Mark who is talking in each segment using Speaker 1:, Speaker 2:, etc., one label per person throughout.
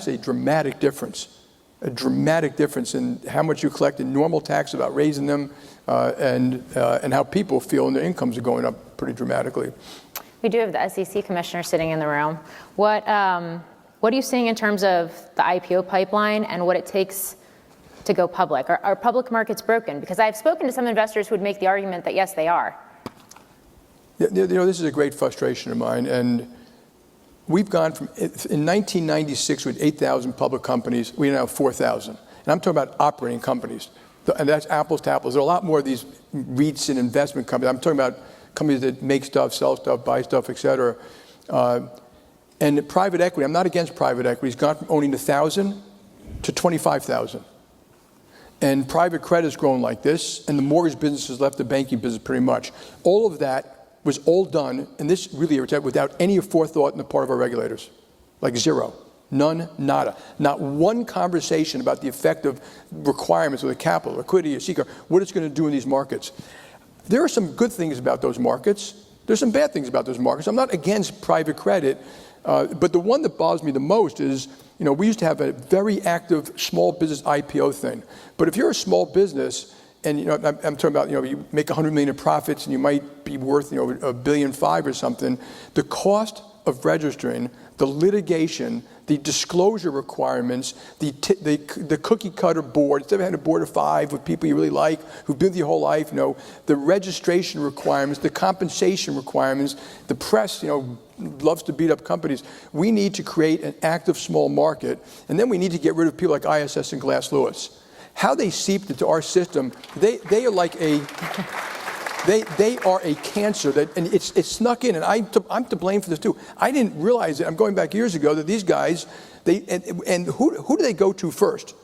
Speaker 1: a dramatic difference. A dramatic difference in how much you collect in normal tax about raising them, and how people feel and their incomes are going up pretty dramatically.
Speaker 2: We do have the SEC commissioner sitting in the room. What are you seeing in terms of the IPO pipeline and what it takes to go public? Are public markets broken? Because I've spoken to some investors who would make the argument that yes, they are.
Speaker 1: This is a great frustration of mine, and we've gone from, in 1996 with 8,000 public companies, we now have 4,000. And I'm talking about operating companies. And that's apples to apples. There are a lot more of these REITs and investment companies. I'm talking about companies that make stuff, sell stuff, buy stuff, et cetera. And private equity, I'm not against private equity. It's gone from owning 1,000 to 25,000. And private credit has grown like this, and the mortgage business has left the banking business pretty much. All of that was all done, and this really without any forethought on the part of our regulators. Like zero. None, nada. Not one conversation about the effect of requirements of the capital, liquidity, or CCAR, what it's going to do in these markets. There are some good things about those markets. There's some bad things about those markets. I'm not against private credit, but the one that bothers me the most is, we used to have a very active small business IPO thing. But if you're a small business, and I'm talking about, you make $100 million in profits and you might be worth, $1.5 billion or something, the cost of registering, the litigation, the disclosure requirements, the cookie cutter board, instead of having a board of 5 with people you really like, who've been with you your whole life, the registration requirements, the compensation requirements, the press, loves to beat up companies. We need to create an active small market, and then we need to get rid of people like ISS and Glass Lewis. How they seeped into our system, they are like they are a cancer and it's snuck in, and I'm to blame for this too. I didn't realize it. I'm going back years ago that these guys, and who do they go to first?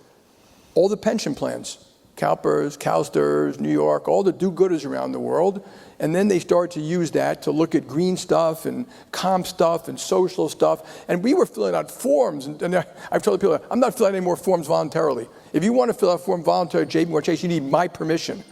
Speaker 1: All the pension plans, CalPERS, CalSTRS, New York, all the do-gooders around the world, and then they started to use that to look at green stuff and comp stuff and social stuff, and we were filling out forms, and I've told people, I'm not filling out any more forms voluntarily. If you want to fill out a form voluntarily at JPMorgan Chase, you need my permission.